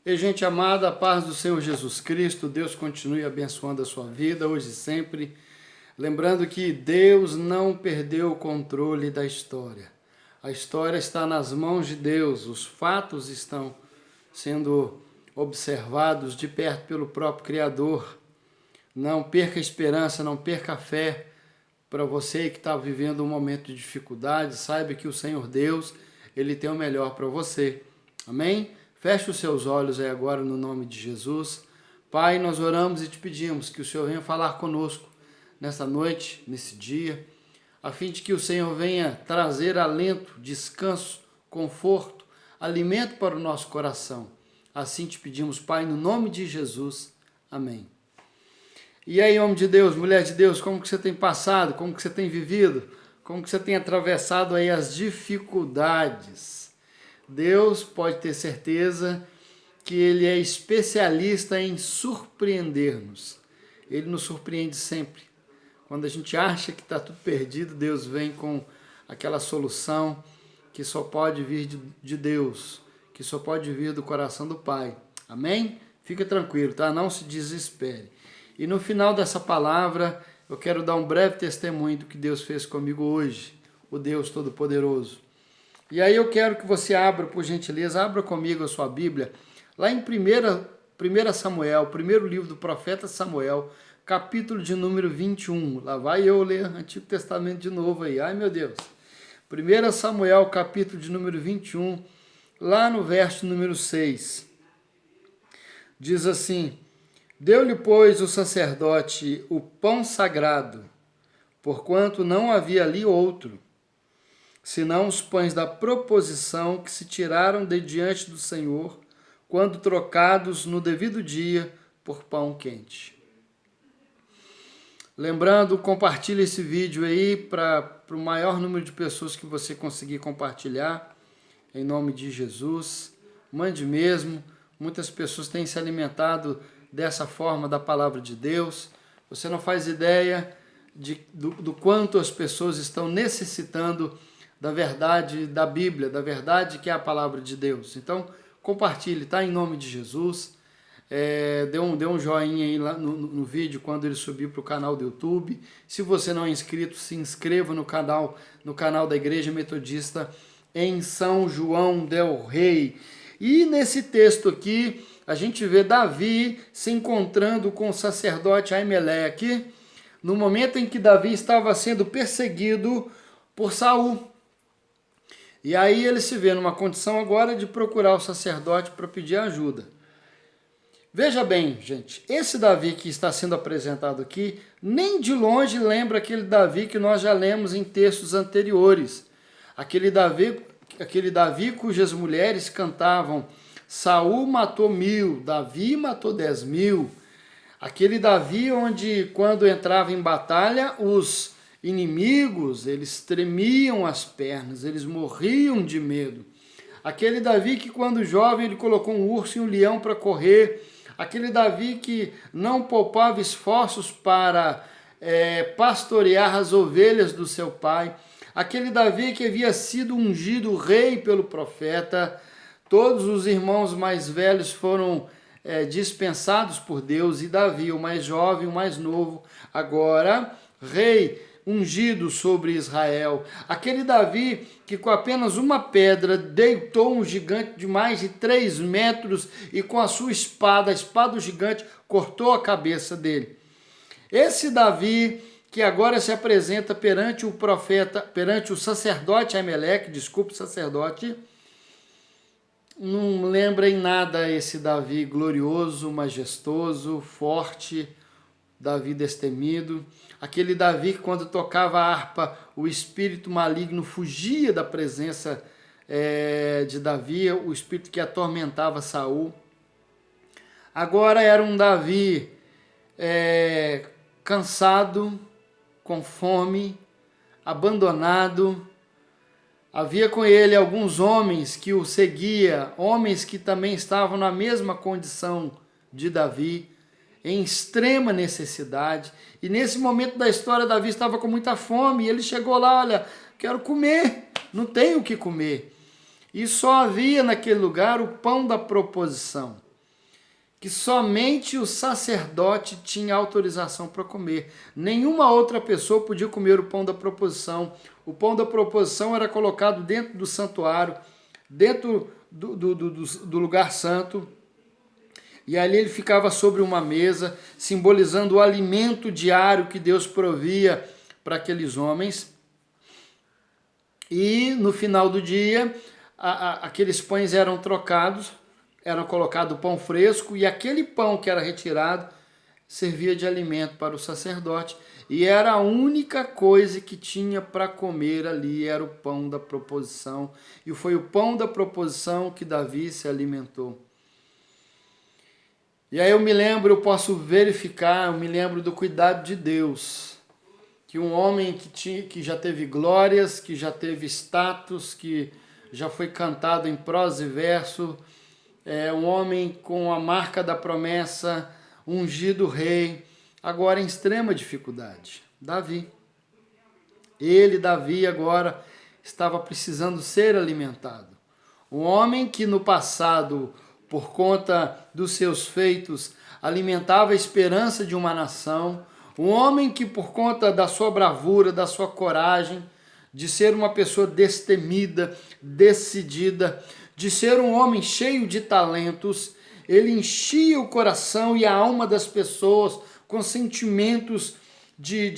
E gente amada, a paz do Senhor Jesus Cristo, Deus continue abençoando a sua vida hoje e sempre. Lembrando que Deus não perdeu o controle da história. A história está nas mãos de Deus, os fatos estão sendo observados de perto pelo próprio Criador. Não perca a esperança, não perca a fé. Para você que está vivendo um momento de dificuldade, saiba que o Senhor Deus, Ele tem o melhor para você. Amém? Feche os seus olhos aí agora no nome de Jesus. Pai, nós oramos e te pedimos que o Senhor venha falar conosco nessa noite, nesse dia, a fim de que o Senhor venha trazer alento, descanso, conforto, alimento para o nosso coração. Assim te pedimos, Pai, no nome de Jesus. Amém. E aí, homem de Deus, mulher de Deus, como que você tem passado? Como que você tem vivido? Como que você tem atravessado aí as dificuldades? Deus pode ter certeza que Ele é especialista em surpreender-nos. Ele nos surpreende sempre. Quando a gente acha que está tudo perdido, Deus vem com aquela solução que só pode vir de Deus, que só pode vir do coração do Pai. Amém? Fica tranquilo, tá? Não se desespere. E no final dessa palavra, eu quero dar um breve testemunho do que Deus fez comigo hoje, o Deus Todo-Poderoso. E aí eu quero que você abra, por gentileza, abra comigo a sua Bíblia, lá em 1 Samuel, primeiro livro do profeta Samuel, capítulo de número 21. Lá vai eu ler o Antigo Testamento de novo aí, ai meu Deus. 1 Samuel, capítulo de número 21, lá no verso número 6. Diz assim: Deu-lhe, pois, o sacerdote o pão sagrado, porquanto não havia ali outro, senão os pães da proposição que se tiraram de diante do Senhor, quando trocados no devido dia por pão quente. Lembrando, compartilhe esse vídeo aí para o maior número de pessoas que você conseguir compartilhar, em nome de Jesus. Mande mesmo, muitas pessoas têm se alimentado dessa forma da palavra de Deus. Você não faz ideia do quanto as pessoas estão necessitando da verdade da Bíblia, da verdade que é a palavra de Deus. Então, compartilhe, tá? Em nome de Jesus. Dê um joinha aí lá no vídeo quando ele subir para o canal do YouTube. Se você não é inscrito, se inscreva no canal da Igreja Metodista em São João del Rei. E nesse texto aqui, a gente vê Davi se encontrando com o sacerdote Aimeleque, no momento em que Davi estava sendo perseguido por Saul. E aí ele se vê numa condição agora de procurar o sacerdote para pedir ajuda. Veja bem, gente, esse Davi que está sendo apresentado aqui, nem de longe lembra aquele Davi que nós já lemos em textos anteriores. Aquele Davi cujas mulheres cantavam: Saul matou 1000, Davi matou 10.000. Aquele Davi onde, quando entrava em batalha, os inimigos, eles tremiam as pernas, eles morriam de medo. Aquele Davi que, quando jovem, ele colocou um urso e um leão para correr. Aquele Davi que não poupava esforços para pastorear as ovelhas do seu pai. Aquele Davi que havia sido ungido rei pelo profeta. Todos os irmãos mais velhos foram dispensados por Deus, e Davi, o mais jovem, o mais novo, agora rei, ungido sobre Israel. Aquele Davi que com apenas uma pedra deitou um gigante de mais de 3 metros e com a sua espada, a espada do gigante, cortou a cabeça dele. Esse Davi que agora se apresenta perante o profeta, perante o sacerdote Aimeleque, sacerdote, não lembra em nada esse Davi glorioso, majestoso, forte, Davi destemido. Aquele Davi que, quando tocava a harpa, o espírito maligno fugia da presença de Davi, o espírito que atormentava Saul. Agora era um Davi cansado, com fome, abandonado. Havia com ele alguns homens que o seguiam, homens que também estavam na mesma condição de Davi, em extrema necessidade. E nesse momento da história, Davi estava com muita fome, e ele chegou lá: olha, quero comer, não tenho o que comer. E só havia naquele lugar o pão da proposição. que somente o sacerdote tinha autorização para comer. Nenhuma outra pessoa podia comer o pão da proposição. O pão da proposição era colocado dentro do santuário, dentro do lugar santo, e ali ele ficava sobre uma mesa, simbolizando o alimento diário que Deus provia para aqueles homens. E no final do dia, aqueles pães eram trocados, era colocado pão fresco, e aquele pão que era retirado servia de alimento para o sacerdote, e era a única coisa que tinha para comer ali, era o pão da proposição, e foi o pão da proposição que Davi se alimentou. E aí eu posso verificar, eu me lembro do cuidado de Deus, que um homem que já teve glórias, que já teve status, que já foi cantado em prosa e verso, um homem com a marca da promessa, ungido rei, agora em extrema dificuldade, Davi. Davi, agora estava precisando ser alimentado. Um homem que no passado, por conta dos seus feitos, alimentava a esperança de uma nação, um homem que por conta da sua bravura, da sua coragem, de ser uma pessoa destemida, decidida, de ser um homem cheio de talentos, ele enchia o coração e a alma das pessoas com sentimentos de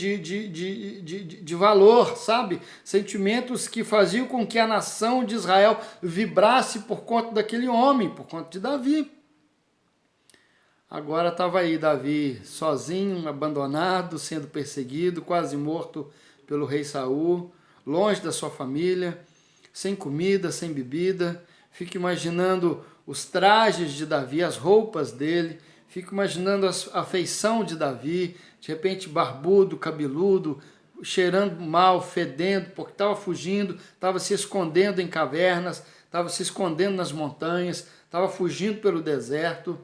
valor, sabe? Sentimentos que faziam com que a nação de Israel vibrasse por conta daquele homem, por conta de Davi. Agora estava aí Davi sozinho, abandonado, sendo perseguido, quase morto pelo rei Saul, longe da sua família, sem comida, sem bebida. Fico imaginando os trajes de Davi, as roupas dele, fico imaginando a feição de Davi, de repente barbudo, cabeludo, cheirando mal, fedendo, porque estava fugindo, estava se escondendo em cavernas, estava se escondendo nas montanhas, estava fugindo pelo deserto.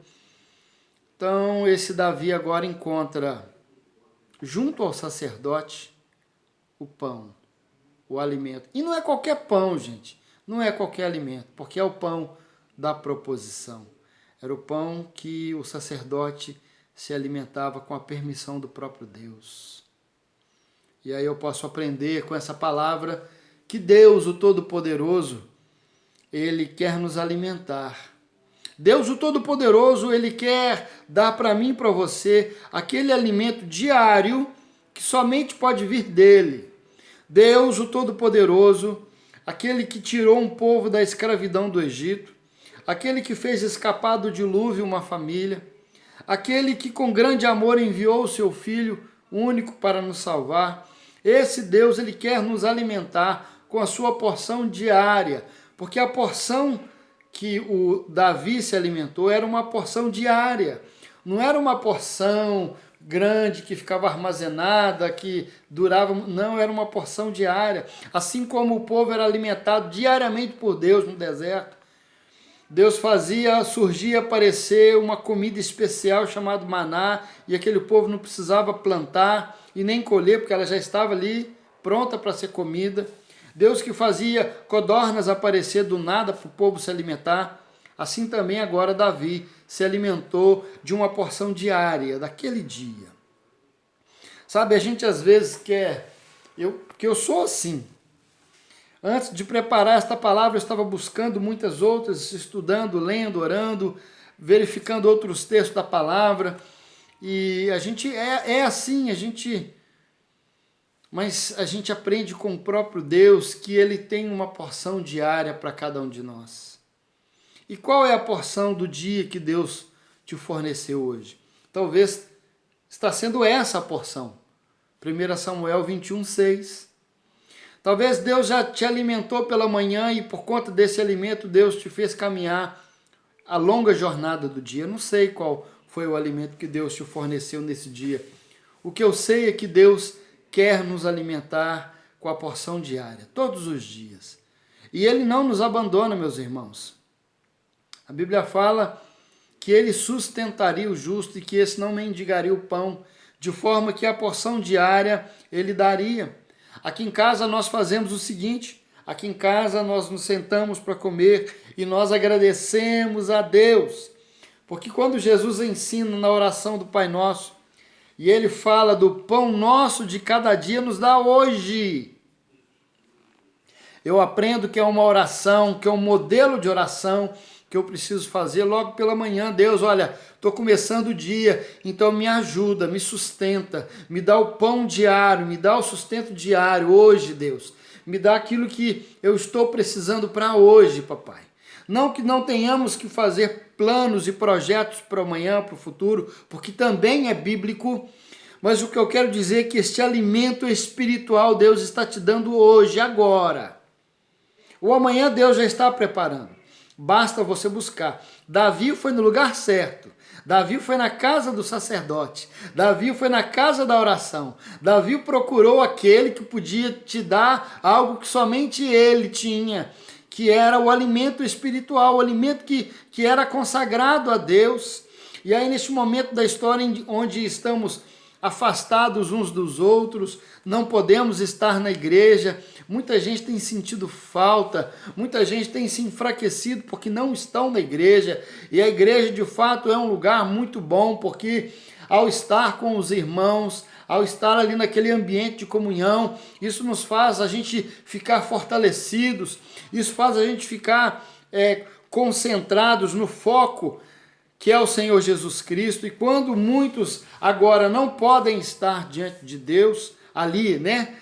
Então esse Davi agora encontra, junto ao sacerdote, o pão, o alimento. E não é qualquer pão, gente, não é qualquer alimento, porque é o pão da proposição. Era o pão que o sacerdote se alimentava com a permissão do próprio Deus. E aí eu posso aprender com essa palavra que Deus, o Todo-Poderoso, Ele quer nos alimentar. Deus, o Todo-Poderoso, Ele quer dar para mim e para você aquele alimento diário que somente pode vir dEle. Deus, o Todo-Poderoso, aquele que tirou um povo da escravidão do Egito, aquele que fez escapar do dilúvio uma família, aquele que com grande amor enviou o seu Filho único para nos salvar. Esse Deus, Ele quer nos alimentar com a sua porção diária, porque a porção que o Davi se alimentou era uma porção diária, não era uma porção grande que ficava armazenada, que durava, não, era uma porção diária, assim como o povo era alimentado diariamente por Deus no deserto. Deus fazia surgir, aparecer uma comida especial chamada maná, e aquele povo não precisava plantar e nem colher, porque ela já estava ali, pronta para ser comida. Deus que fazia codornas aparecer do nada para o povo se alimentar, assim também agora Davi se alimentou de uma porção diária, daquele dia. Sabe, a gente às vezes quer, porque eu sou assim. Antes de preparar esta palavra, eu estava buscando muitas outras, estudando, lendo, orando, verificando outros textos da palavra. E a gente é assim, mas a gente aprende com o próprio Deus que Ele tem uma porção diária para cada um de nós. E qual é a porção do dia que Deus te forneceu hoje? Talvez está sendo essa a porção. 1 Samuel 21:6. Talvez Deus já te alimentou pela manhã e por conta desse alimento Deus te fez caminhar a longa jornada do dia. Eu não sei qual foi o alimento que Deus te forneceu nesse dia. O que eu sei é que Deus quer nos alimentar com a porção diária, todos os dias. E Ele não nos abandona, meus irmãos. A Bíblia fala que Ele sustentaria o justo e que esse não mendigaria o pão, de forma que a porção diária Ele daria. Aqui em casa nós fazemos o seguinte, aqui em casa nós nos sentamos para comer e nós agradecemos a Deus, Porque quando Jesus ensina na oração do Pai Nosso, e ele fala do pão nosso de cada dia nos dá hoje, eu aprendo que é uma oração, que é um modelo de oração que eu preciso fazer logo pela manhã. Deus, olha, estou começando o dia, então me ajuda, me sustenta, me dá o pão diário, me dá o sustento diário hoje, Deus. Me dá aquilo que eu estou precisando para hoje, papai. Não que não tenhamos que fazer planos e projetos para amanhã, para o futuro, porque também é bíblico, mas o que eu quero dizer é que este alimento espiritual Deus está te dando hoje, agora. O amanhã Deus já está preparando. Basta você buscar. Davi foi no lugar certo. Davi foi na casa do sacerdote. Davi foi na casa da oração. Davi procurou aquele que podia te dar algo que somente ele tinha, que era o alimento espiritual, o alimento que era consagrado a Deus. E aí, neste momento da história onde estamos afastados uns dos outros, não podemos estar na igreja, muita gente tem sentido falta, muita gente tem se enfraquecido porque não estão na igreja, e a igreja de fato é um lugar muito bom, porque ao estar com os irmãos, ao estar ali naquele ambiente de comunhão, isso nos faz a gente ficar fortalecidos, isso faz a gente ficar concentrados no foco, que é o Senhor Jesus Cristo. E quando muitos agora não podem estar diante de Deus, ali, né,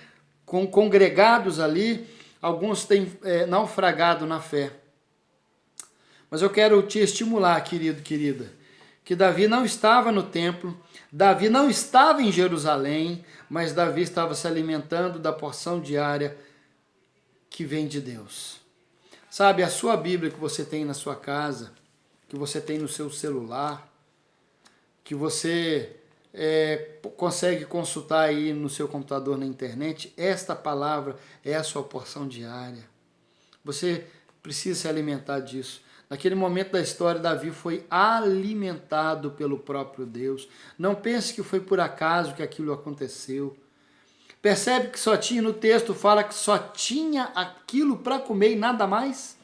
congregados ali, alguns têm naufragado na fé. Mas eu quero te estimular, querido, querida, que Davi não estava no templo, Davi não estava em Jerusalém, mas Davi estava se alimentando da porção diária que vem de Deus. Sabe, a sua Bíblia que você tem na sua casa, que você tem no seu celular, que você consegue consultar aí no seu computador, na internet, esta palavra é a sua porção diária. Você precisa se alimentar disso. Naquele momento da história, Davi foi alimentado pelo próprio Deus. Não pense que foi por acaso que aquilo aconteceu. Percebe que só tinha, no texto fala que só tinha aquilo para comer e nada mais?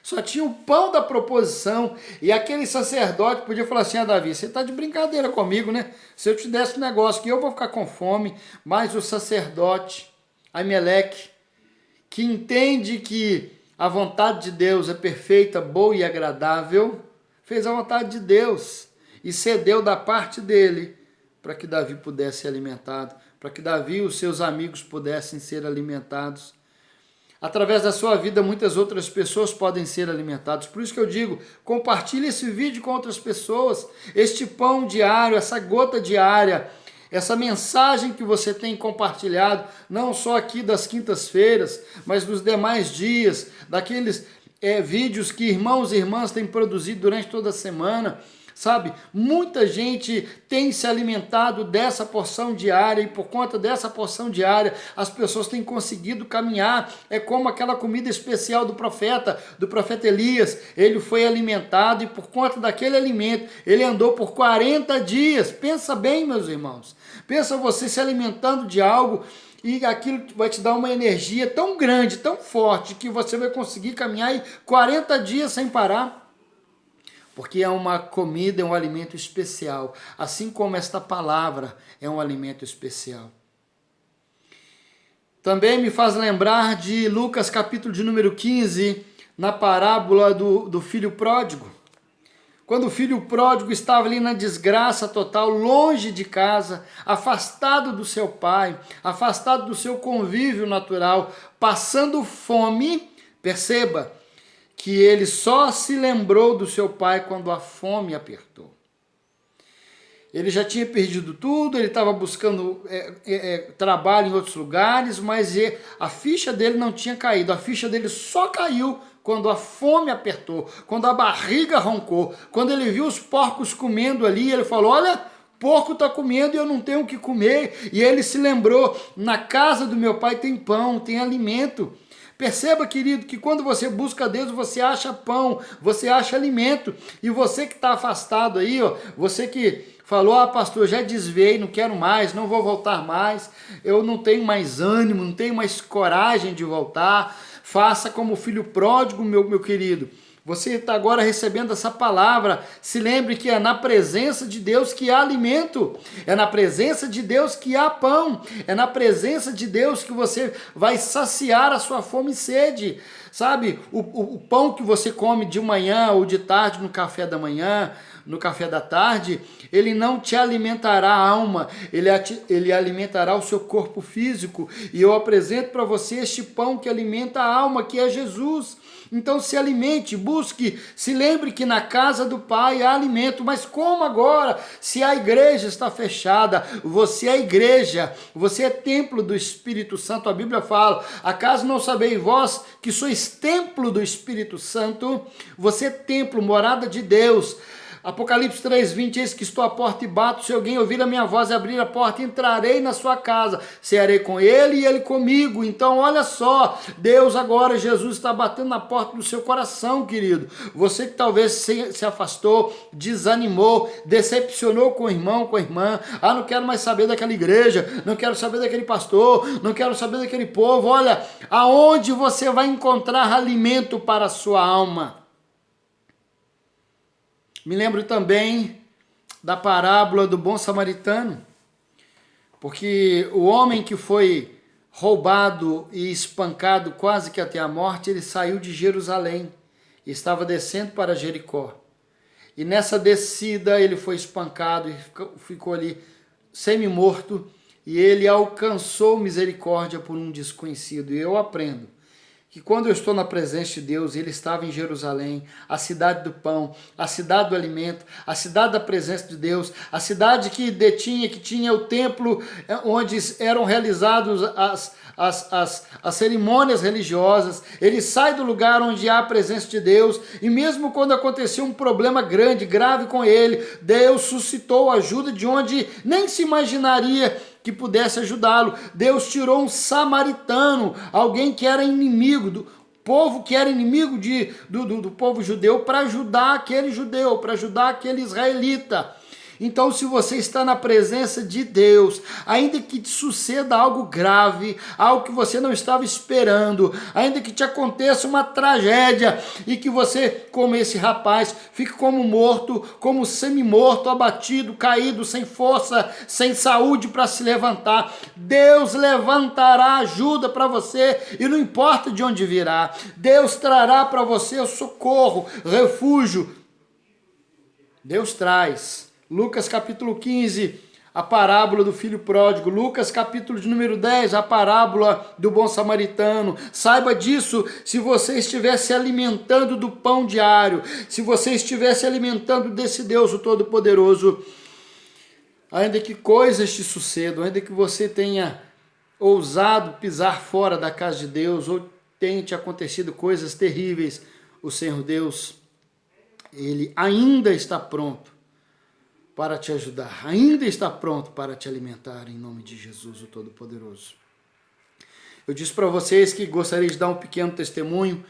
Só tinha o pão da proposição, e aquele sacerdote podia falar assim: Davi, você está de brincadeira comigo, né? Se eu te desse um negócio que eu vou ficar com fome. Mas o sacerdote, Aimeleque, que entende que a vontade de Deus é perfeita, boa e agradável, fez a vontade de Deus e cedeu da parte dele para que Davi pudesse ser alimentado, para que Davi e os seus amigos pudessem ser alimentados. Através da sua vida, muitas outras pessoas podem ser alimentadas. Por isso que eu digo, compartilhe esse vídeo com outras pessoas. Este pão diário, essa gota diária, essa mensagem que você tem compartilhado, não só aqui das quintas-feiras, mas nos demais dias, daqueles vídeos que irmãos e irmãs têm produzido durante toda a semana. Sabe, muita gente tem se alimentado dessa porção diária, e por conta dessa porção diária, as pessoas têm conseguido caminhar. É como aquela comida especial do profeta Elias. Ele foi alimentado, e por conta daquele alimento, ele andou por 40 dias. Pensa bem, meus irmãos. Pensa você se alimentando de algo, e aquilo vai te dar uma energia tão grande, tão forte, que você vai conseguir caminhar aí 40 dias sem parar. Porque é uma comida, é um alimento especial. Assim como esta palavra é um alimento especial. Também me faz lembrar de Lucas capítulo de número 15, na parábola do filho pródigo. Quando o filho pródigo estava ali na desgraça total, longe de casa, afastado do seu pai, afastado do seu convívio natural, passando fome, perceba, que ele só se lembrou do seu pai quando a fome apertou. Ele já tinha perdido tudo, ele estava buscando trabalho em outros lugares, mas a ficha dele não tinha caído. A ficha dele só caiu quando a fome apertou, quando a barriga roncou, quando ele viu os porcos comendo ali, ele falou: olha, porco está comendo e eu não tenho o que comer. E ele se lembrou: na casa do meu pai tem pão, tem alimento. Perceba, querido, que quando você busca Deus, você acha pão, você acha alimento. E você que está afastado aí, você que falou: pastor, já desviei, não quero mais, não vou voltar mais, eu não tenho mais ânimo, não tenho mais coragem de voltar. Faça como o filho pródigo, meu querido. Você está agora recebendo essa palavra. Se lembre que é na presença de Deus que há alimento. É na presença de Deus que há pão. É na presença de Deus que você vai saciar a sua fome e sede. Sabe, o pão que você come de manhã ou de tarde no café da manhã, no café da tarde, ele não te alimentará a alma, ele alimentará o seu corpo físico. E eu apresento para você este pão que alimenta a alma, que é Jesus. Então se alimente, busque, se lembre que na casa do Pai há alimento. Mas como agora? Se a igreja está fechada, você é igreja, você é templo do Espírito Santo. A Bíblia fala: acaso não sabeis vós que sois templo do Espírito Santo? Você é templo, morada de Deus. Apocalipse 3:20, eis que estou à porta e bato, se alguém ouvir a minha voz e abrir a porta, entrarei na sua casa, cearei com ele e ele comigo. Então olha só, Deus agora, Jesus está batendo na porta do seu coração, querido. Você que talvez se afastou, desanimou, decepcionou com o irmão, com a irmã, não quero mais saber daquela igreja, não quero saber daquele pastor, não quero saber daquele povo. Olha, aonde você vai encontrar alimento para a sua alma? Me lembro também da parábola do bom samaritano, porque o homem que foi roubado e espancado quase que até a morte, ele saiu de Jerusalém e estava descendo para Jericó. E nessa descida ele foi espancado e ficou ali semi-morto, e ele alcançou misericórdia por um desconhecido. E eu aprendo que quando eu estou na presença de Deus, ele estava em Jerusalém, a cidade do pão, a cidade do alimento, a cidade da presença de Deus, a cidade que tinha o templo onde eram realizadas as cerimônias religiosas. Ele sai do lugar onde há a presença de Deus, e mesmo quando aconteceu um problema grande, grave com ele, Deus suscitou ajuda de onde nem se imaginaria que pudesse ajudá-lo. Deus tirou um samaritano, alguém que era inimigo do povo, que era inimigo do povo judeu, para ajudar aquele judeu, para ajudar aquele israelita. Então, se você está na presença de Deus, ainda que te suceda algo grave, algo que você não estava esperando, ainda que te aconteça uma tragédia e que você, como esse rapaz, fique como morto, como semi-morto, abatido, caído, sem força, sem saúde para se levantar, Deus levantará ajuda para você, e não importa de onde virá, Deus trará para você o socorro, refúgio. Deus traz. Lucas capítulo 15, a parábola do filho pródigo. Lucas capítulo de número 10, a parábola do bom samaritano. Saiba disso, se você estiver se alimentando do pão diário, se você estiver se alimentando desse Deus, o Todo-Poderoso, ainda que coisas te sucedam, ainda que você tenha ousado pisar fora da casa de Deus, ou tenha te acontecido coisas terríveis, o Senhor Deus, Ele ainda está pronto para te ajudar, ainda está pronto para te alimentar, em nome de Jesus, o Todo-Poderoso. Eu disse para vocês que gostaria de dar um pequeno testemunho,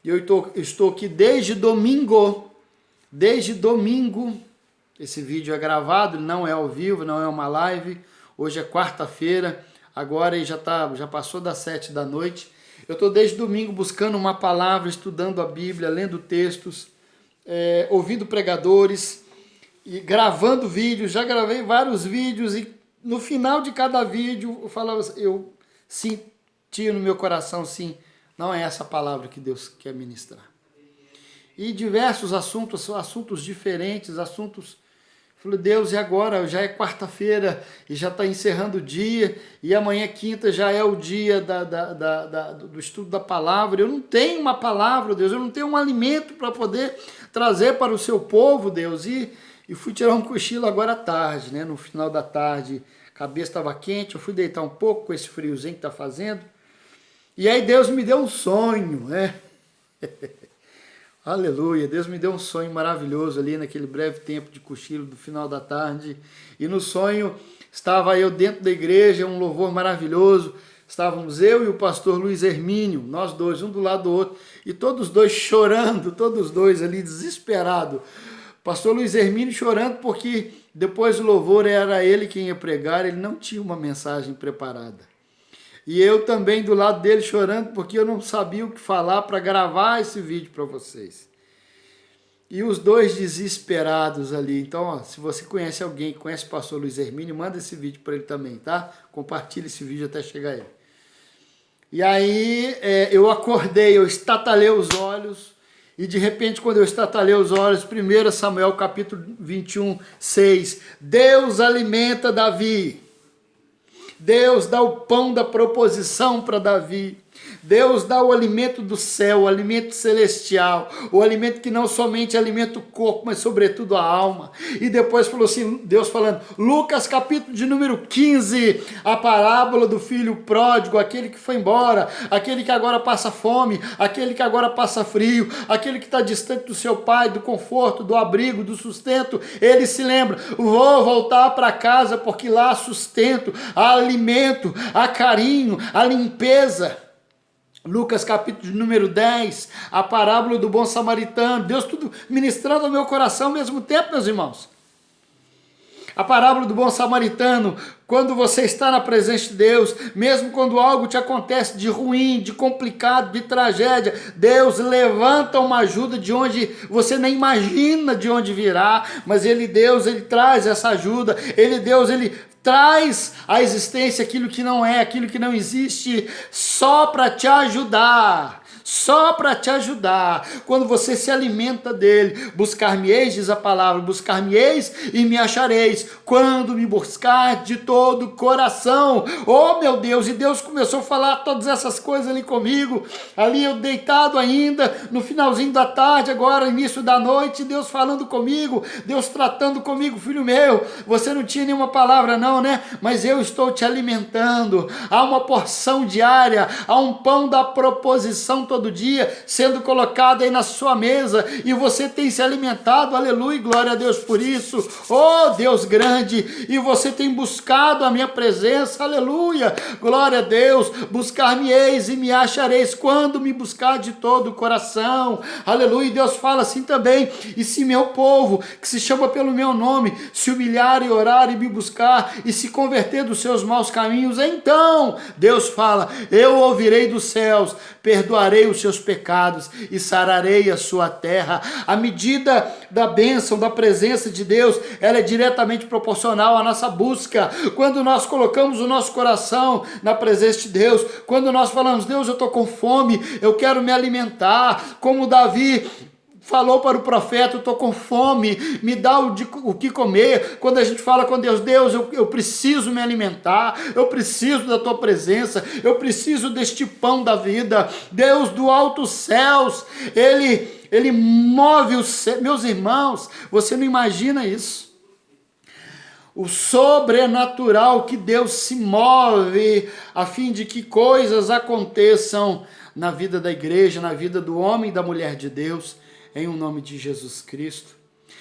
e eu estou aqui desde domingo, esse vídeo é gravado, não é ao vivo, não é uma live, hoje é quarta-feira, agora já passou das 7 da noite, eu estou desde domingo buscando uma palavra, estudando a Bíblia, lendo textos, ouvindo pregadores, e gravando vídeos. Já gravei vários vídeos, e no final de cada vídeo eu senti no meu coração, sim, não é essa palavra que Deus quer ministrar. E diversos assuntos diferentes, falei, Deus, e agora? Já é quarta-feira e já está encerrando o dia, e amanhã quinta já é o dia do estudo da palavra. Eu não tenho uma palavra, Deus, eu não tenho um alimento para poder trazer para o seu povo, Deus, e fui tirar um cochilo agora à tarde, né? No final da tarde, a cabeça estava quente, eu fui deitar um pouco com esse friozinho que está fazendo, e aí Deus me deu um sonho, né? Aleluia, Deus me deu um sonho maravilhoso ali naquele breve tempo de cochilo do final da tarde, e no sonho estava eu dentro da igreja, um louvor maravilhoso, estávamos eu e o pastor Luiz Hermínio, nós dois, um do lado do outro, e todos dois chorando, todos dois ali desesperados. Pastor Luiz Hermínio chorando porque depois do louvor era ele quem ia pregar, ele não tinha uma mensagem preparada. E eu também do lado dele chorando porque eu não sabia o que falar para gravar esse vídeo para vocês. E os dois desesperados ali. Então, ó, se você conhece alguém que conhece o pastor Luiz Hermínio, manda esse vídeo para ele também, tá? Compartilha esse vídeo até chegar a ele. E aí eu acordei, eu estatalei os olhos, e de repente quando eu estatalei os olhos, 1 Samuel capítulo 21, 6, Deus alimenta Davi. Deus dá o pão da proposição para Davi. Deus dá o alimento do céu, o alimento celestial, o alimento que não somente alimenta o corpo, mas sobretudo a alma. E depois falou assim, Deus falando, Lucas capítulo de número 15, a parábola do filho pródigo, aquele que foi embora, aquele que agora passa fome, aquele que agora passa frio, aquele que está distante do seu pai, do conforto, do abrigo, do sustento. Ele se lembra, vou voltar para casa porque lá há sustento, há alimento, há carinho, há limpeza. Lucas capítulo de número 10, a parábola do bom samaritano, Deus tudo ministrando ao meu coração ao mesmo tempo, meus irmãos. A parábola do bom samaritano, quando você está na presença de Deus, mesmo quando algo te acontece de ruim, de complicado, de tragédia, Deus levanta uma ajuda de onde você nem imagina de onde virá, mas Deus traz essa ajuda, Ele traz à existência aquilo que não é, aquilo que não existe, só para te ajudar. Só para te ajudar, quando você se alimenta dele, buscar-me-eis, diz a palavra, buscar-me-eis e me achareis, quando me buscar de todo o coração. Oh meu Deus, e Deus começou a falar todas essas coisas ali comigo, ali eu deitado ainda, no finalzinho da tarde, agora início da noite, Deus falando comigo, Deus tratando comigo, filho meu, você não tinha nenhuma palavra não, né? Mas eu estou te alimentando, há uma porção diária, há um pão da proposição todo dia sendo colocado aí na sua mesa e você tem se alimentado, aleluia, glória a Deus por isso, oh Deus grande, e você tem buscado a minha presença, aleluia, glória a Deus, buscar-me-eis e me achareis quando me buscar de todo o coração, aleluia. E Deus fala assim também, e se meu povo, que se chama pelo meu nome, se humilhar e orar e me buscar e se converter dos seus maus caminhos, então Deus fala, eu ouvirei dos céus, perdoarei os seus pecados e sararei a sua terra. A medida da bênção, da presença de Deus, ela é diretamente proporcional à nossa busca. Quando nós colocamos o nosso coração na presença de Deus, quando nós falamos, Deus, eu estou com fome, eu quero me alimentar, como Davi falou para o profeta, eu estou com fome, me dá o que comer. Quando a gente fala com Deus, Deus, eu preciso me alimentar, eu preciso da tua presença, eu preciso deste pão da vida. Deus do alto céus, Ele move os céus. Meus irmãos, você não imagina isso. O sobrenatural que Deus se move a fim de que coisas aconteçam na vida da igreja, na vida do homem e da mulher de Deus, em o nome de Jesus Cristo.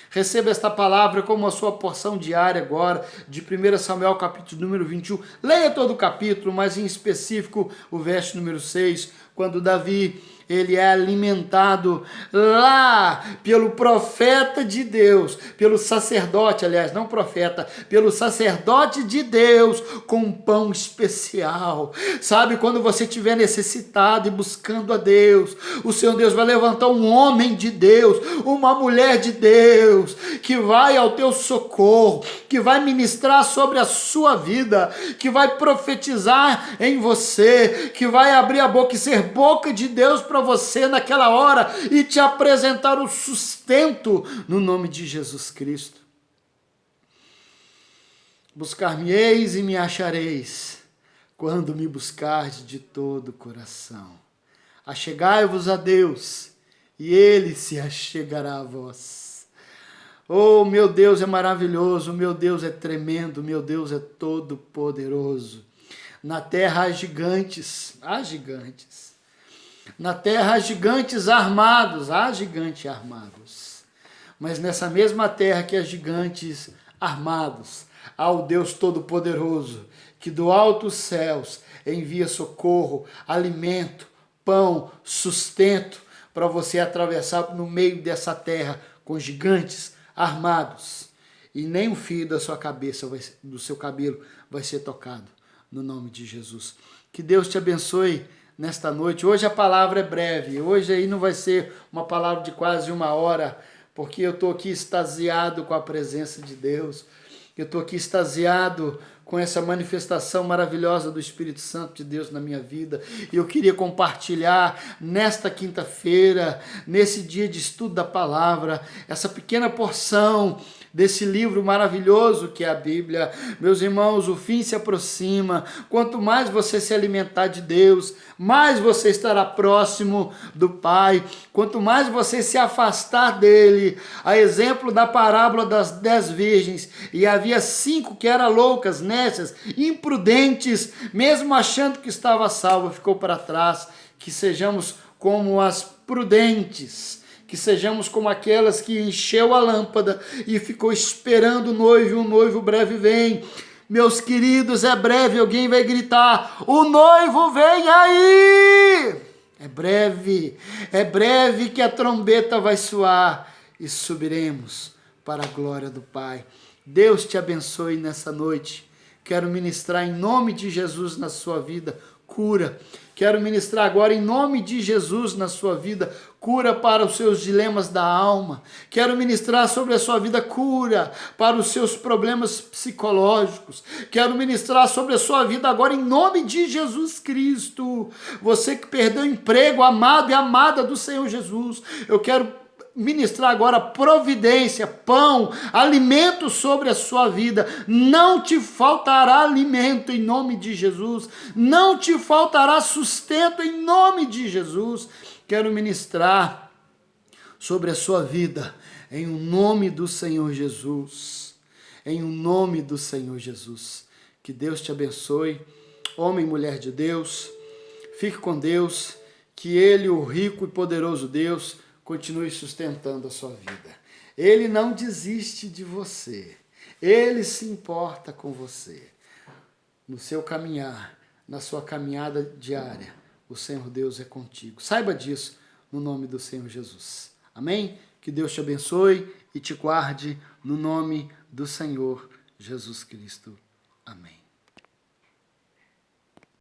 Receba esta palavra como a sua porção diária agora, de 1 Samuel capítulo número 21. Leia todo o capítulo, mas em específico o verso número 6, quando Davi, ele é alimentado lá pelo profeta de Deus, pelo sacerdote, aliás, não profeta, pelo sacerdote de Deus, com um pão especial. Sabe, quando você estiver necessitado e buscando a Deus, o Senhor Deus vai levantar um homem de Deus, uma mulher de Deus, que vai ao teu socorro, que vai ministrar sobre a sua vida, que vai profetizar em você, que vai abrir a boca e ser boca de Deus para você naquela hora e te apresentar o sustento no nome de Jesus Cristo. Buscar-me-eis e me achareis, quando me buscardes de todo o coração. Achegai-vos a Deus, e Ele se achegará a vós. Oh, meu Deus é maravilhoso, meu Deus é tremendo, meu Deus é todo poderoso. Na terra há gigantes. Na terra há gigantes armados, mas nessa mesma terra que há gigantes armados, há o Deus Todo-Poderoso, que do alto dos céus envia socorro, alimento, pão, sustento, para você atravessar no meio dessa terra com gigantes armados, e nem o fio da sua cabeça, do seu cabelo, vai ser tocado, no nome de Jesus. Que Deus te abençoe nesta noite. Hoje a palavra é breve, hoje aí não vai ser uma palavra de quase 1 hora, porque eu estou aqui extasiado com a presença de Deus. Eu estou aqui extasiado com essa manifestação maravilhosa do Espírito Santo de Deus na minha vida. E eu queria compartilhar nesta quinta-feira, nesse dia de estudo da palavra, essa pequena porção desse livro maravilhoso que é a Bíblia. Meus irmãos, o fim se aproxima. Quanto mais você se alimentar de Deus, mais você estará próximo do Pai. Quanto mais você se afastar dele, a exemplo da parábola das 10 virgens, e havia 5 que eram loucas, nécias, imprudentes, mesmo achando que estava salva, ficou para trás. Que sejamos como as prudentes, que sejamos como aquelas que encheu a lâmpada e ficou esperando o noivo, e o noivo breve vem. Meus queridos, é breve, alguém vai gritar, o noivo vem aí! É breve que a trombeta vai soar e subiremos para a glória do Pai. Deus te abençoe nessa noite. Quero ministrar em nome de Jesus na sua vida cura. Quero ministrar agora em nome de Jesus na sua vida cura para os seus dilemas da alma. Quero ministrar sobre a sua vida cura para os seus problemas psicológicos. Quero ministrar sobre a sua vida agora em nome de Jesus Cristo. Você que perdeu emprego, amado e amada do Senhor Jesus, eu quero ministrar agora providência, pão, alimento sobre a sua vida. Não te faltará alimento em nome de Jesus. Não te faltará sustento em nome de Jesus. Quero ministrar sobre a sua vida em o nome do Senhor Jesus. Em o nome do Senhor Jesus. Que Deus te abençoe, homem e mulher de Deus. Fique com Deus, que Ele, o rico e poderoso Deus, continue sustentando a sua vida. Ele não desiste de você. Ele se importa com você. No seu caminhar, na sua caminhada diária, o Senhor Deus é contigo. Saiba disso no nome do Senhor Jesus. Amém? Que Deus te abençoe e te guarde no nome do Senhor Jesus Cristo. Amém.